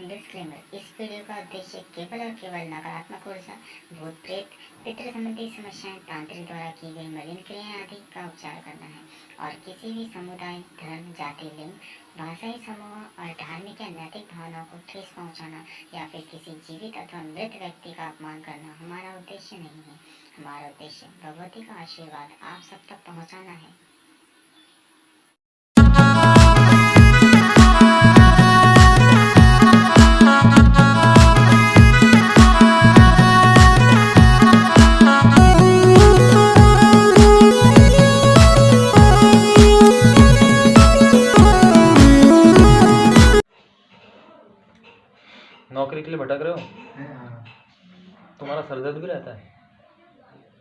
Disclaimer, इस video का उद्देश्य केवल और केवल नकारात्मक ऊर्जा, भूत प्रेत, पितृ संबंधी समस्याएं, तांत्रिक द्वारा की गई मलिन क्रियाएं आदि का उपचार करना है और किसी भी समुदाय, धर्म, जाति, लिंग, भाषाई समूह और धार्मिक या नैतिक भावनाओं को ठेस पहुंचाना या फिर किसी जीवित अथवा मृत व्यक्ति का अपमान करना हमारा उद्देश्य नहीं है। हमारा उद्देश्य भगवती का आशीर्वाद आप सब तक पहुँचाना है। नौकरी के लिए भटक रहे हो? तुम्हारा सर दर्द भी रहता है?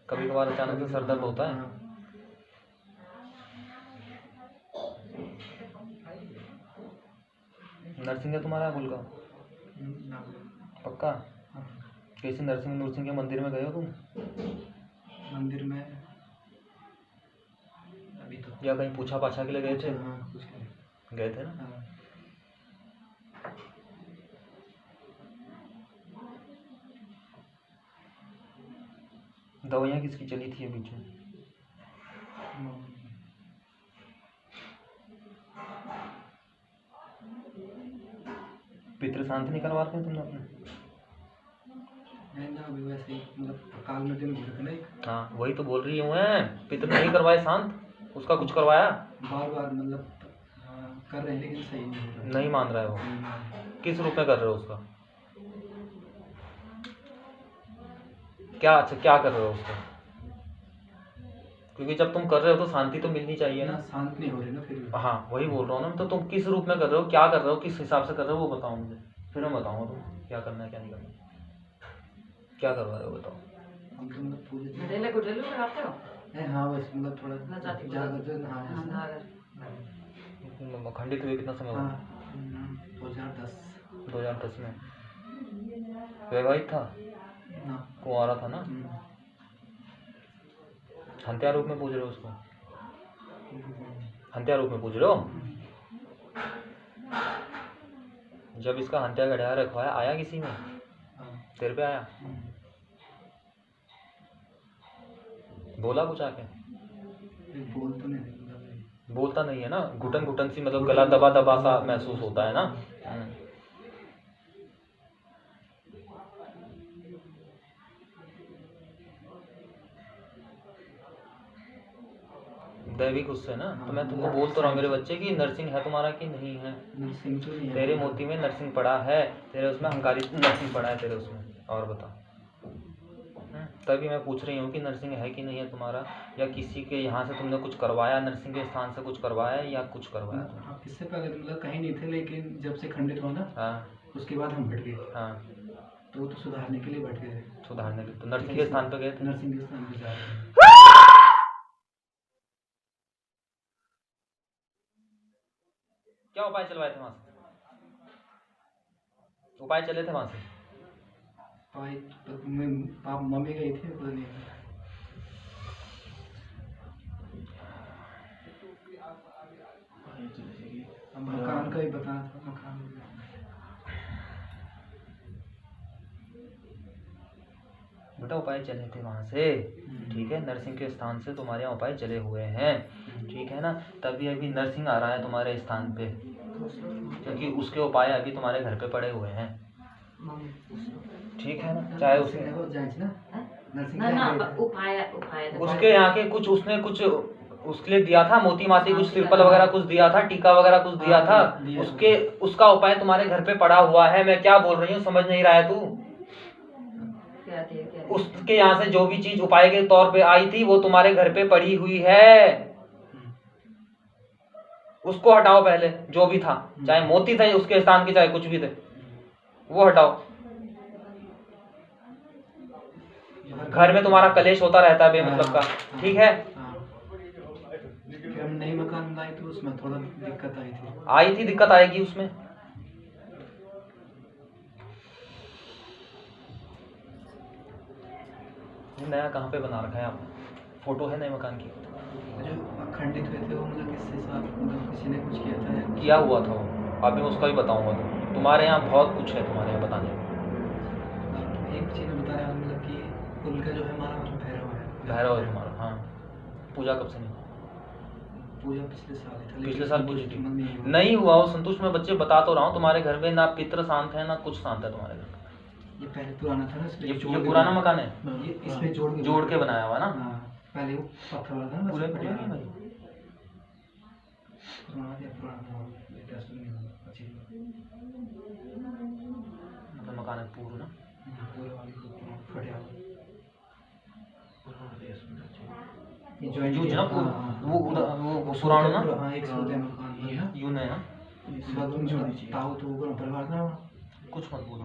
कभी कभार अचानक से सर दर्द होता है? नर्सिंग है तुम्हारा गुल का? पक्का? कैसे नरसिंह के मंदिर में गए हो तुम? मंदिर में अभी तो या कहीं पूछा पाछा के लिए गए थे? गए थे ना? दवाइयाँ किसकी चली थी बीच में? पितृ शांति नहीं करवा रखे तुमने अपने? अभी वैसे ही मतलब काल में दिन घूरे थे ना एक। हाँ वही तो बोल रही हूँ मैं, पितृ नहीं करवाए शांत, उसका कुछ करवाया? बार बार मतलब कर रहे हैं लेकिन सही नहीं हो रहा। नहीं मान रहा है वो? किस रूप में कर रहे हो उसका? क्या अच्छा क्या कर रहे हो उसका? क्योंकि जब तुम कर रहे हो तो शांति तो मिलनी चाहिए ना। शांत नहीं हो रही ना फिर। हाँ वही बोल रहा हूँ ना, तो तुम किस रूप में कर रहे हो, क्या कर रहे हो, किस हिसाब से कर रहे हो वो बताओ मुझे, फिर मैं बताऊँगा तुम क्या करना है क्या नहीं करना। क्या करवा रहे हो बताओ? हम तो मतलब पूरे लगाते हो? हाँ बस मतलब थोड़ा खंडित हुए कितना समय हुआ? 2010 में। वैवाहिक था? कुंवारा था ना? हत्या रूप में पूछ रहे हो उसको? हत्या रूप में पूछ रहे हो? जब इसका हत्या गढ़ा रखवाया आया किसी ने? तेरे पे आया? बोला कुछ आके? बोलता नहीं है ना, घुटन घुटन सी मतलब गला दबा दबा सा महसूस होता है ना। दैविक उससे ना, तो मैं तुमको बोल तो रहा हूँ मेरे बच्चे की नर्सिंग है तुम्हारा कि नहीं है? तेरे मोती में नर्सिंग पड़ा है, तेरे उसमें हंकारी नर्सिंग पड़ा है तेरे उसमें, और बता। तभी मैं पूछ रही हूँ कि नर्सिंग है कि नहीं है तुम्हारा, या किसी के यहाँ से तुमने कुछ करवाया, नर्सिंग के स्थान से कुछ करवाया या कुछ करवाया? इससे पहले मतलब कहीं नहीं थे, लेकिन जब से खंडित हुआ ना, हाँ उसके बाद हम बैठ गए। हाँ तो सुधारने के लिए बैठ गए थे। सुधारने के लिए तो नर्सिंग के स्थान पे गए थे? नर्सिंग के स्थान पे जा रहे हैं। क्या उपाय चलवाए थे वहां से? उपाय चले थे वहां से? मम्मी गई थी पता नहीं। मकान का ही बताना था, मकान बेटा उपाय चले थे वहां से, ठीक है, नर्सिंग के स्थान से तुम्हारे यहाँ उपाय चले हुए हैं, ठीक है ना। तभी अभी नर्सिंग आ रहा है तुम्हारे स्थान पे, क्योंकि उसके उपाय अभी तुम्हारे घर पे पड़े हुए हैं, ठीक है ना। चाहे उसके यहाँ के कुछ उसने कुछ उसके लिए दिया था, मोती माती कुछ तिरपल वगैरह कुछ दिया था, टीका वगैरह कुछ दिया था, उसका उपाय तुम्हारे घर पे पड़ा हुआ है। मैं क्या बोल रही हूँ समझ नहीं रहा है तू? उसके यहाँ से जो भी चीज उपाय के तौर पे आई थी वो तुम्हारे घर पे पड़ी हुई है, उसको हटाओ पहले। जो भी था, चाहे मोती थे उसके स्थान के, चाहे कुछ भी थे, वो हटाओ। घर में तुम्हारा कलेश होता रहता है बेमतलब का, ठीक है। हम नई मकान बनाए तो उसमें थोड़ा दिक्कत आई थी, दिक्कत आएगी उसमें। नया कहाँ पे बना रखा है आपने? फोटो है नए मकान की? जो खंडित हुए थे वो मतलब किससे साथ, मतलब किसी ने कुछ किया था? किया हुआ था वो, अभी मैं उसका भी बताऊंगा। तो तुम्हारे यहाँ बहुत कुछ है तुम्हारे यहाँ बताने को। एक चीज़ में बताया मतलब कि कुल का जो है हमारा भैरव है। भैरव है तुम्हारा, हाँ। पूजा कब से नहीं? पूजा पिछले साल ही था। पिछले साल पूजी थी, नहीं नहीं हुआ वो संतुष्ट। मैं बच्चे बता तो रहा हूँ, तुम्हारे घर में ना पितृ शांत है ना कुछ शांत है तुम्हारे घर। ये पहले पुराना था ना, इसलिए ये पुराना मकान है, ये इसमें जोड़ के बनाया हुआ ना। हाँ, पहले वो पत्थर वाला था ना, पूरे पूरा नहीं भाई, पुराना मतलब मकान है पूरा ना, पूरा फटिया जो ना वो पुराना ना। हाँ, एक सौ मकान है यूं है ना, ताऊ तो ऊपर परिवार ना, कुछ मत बोलो।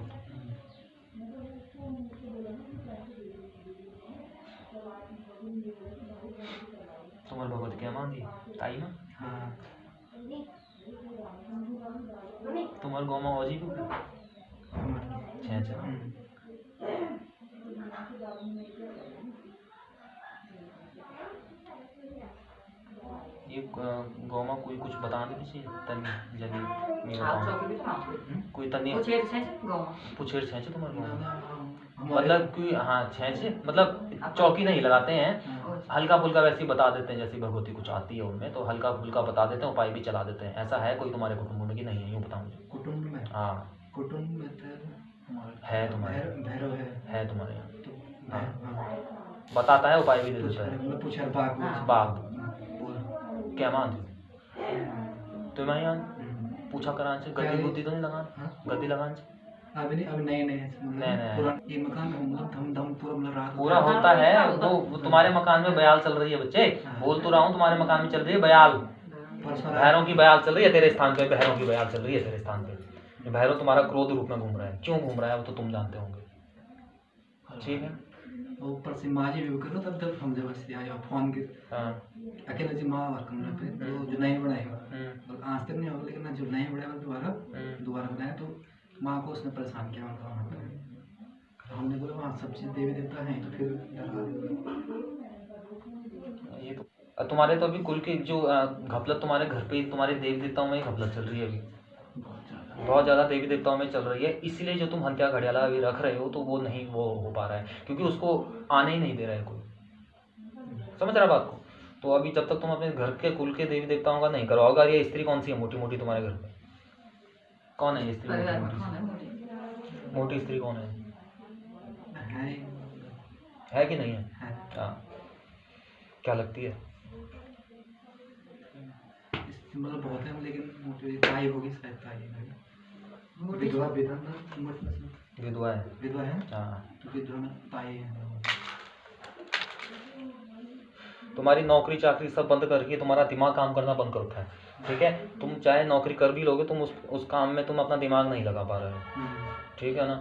तुम्हारे भगवती क्या मान दी ताई ना? हाँ, तुम्हारे गाँव में औजी को छह ये गाँव में कोई कुछ बता दे किसी तनी जल्दी नहीं बताऊँ कोई तनी पुछेर छे तुम्हारे गाँव में, मतलब कोई हाँ छे मतलब चौकी नहीं लगाते हैं, हल्का फुल्का वैसे ही बता देते हैं, जैसी भगवती कुछ आती है उनमें तो हल्का फुल्का बता देते हैं, उपाय भी चला देते हैं। ऐसा है कोई तुम्हारे कुटुंब में कि नहीं है? यूँ बताओ मुझे। कुटुंब में? हाँ कुटुंब में है तुम्हारे, भैरव है तुम्हारे यहाँ तो हाँ, बताता है, उपाय भी दे देता है। पूछा बाघ क्या मान तो मैं यहाँ पूछा करान से गद्दी बुद्धि तो नहीं लगान, गद्दी लगान से अभी नए ये मकान धम पूरा होता है। वो तुम्हारे मकान में बयाल चल रही है बच्चे, बोल तो रहा हूँ तुम्हारे मकान में चल रही है बयाल, भैरों की बयाल चल रही है तेरे स्थान पे, भैरों की बयाल चल रही है तेरे स्थान पे। भैरव तुम्हारा क्रोध रूप में घूम रहा है, क्यों घूम रहा है वो तो तुम जानते होंगे, ठीक है। ऊपर से माँ जी भी करो तब हम जब से आया फोन के अकेले जी माँ और कमरे पे जो नहीं बनाएगा आज तक नहीं होगा, लेकिन जो नहीं बनाएगा दोबारा बनाया तो माँ को उसने परेशान किया उनका वहाँ पर। हमने बोला वहाँ सब चीज़ देवी देवता हैं तो फिर ये तो तुम्हारे तो अभी कुल की जो घपलत तुम्हारे घर पे तुम्हारे देवी देवताओं में ही घपलत चल रही है अभी, बहुत ज़्यादा देवी देवताओं में चल रही है। इसलिए जो तुम हत्या घड़ियाला अभी रख रहे हो तो वो नहीं वो हो पा रहा है, क्योंकि उसको आने ही नहीं दे रहा है कोई, समझ रहा बात को। तो अभी जब तक तुम अपने घर के कुल के देवी देवताओं का नहीं करवाओगे। ये स्त्री कौन सी है मोटी मोटी तुम्हारे घर पे? कौन है ये स्त्री मोटी स्त्री कौन है कि नहीं है? हाँ, क्या लगती है? मतलब बहुत है, लेकिन ताई होगी शायद, ताई विधवा विधवा है, विधवा है हाँ, तो विधवा में ताई है। तुम्हारी नौकरी चाकरी सब बंद करके तुम्हारा दिमाग काम करना बंद कर रखा है, ठीक है। तुम चाहे नौकरी कर भी लोगे, तुम उस काम में तुम अपना दिमाग नहीं लगा पा रहे हो, ठीक है ना।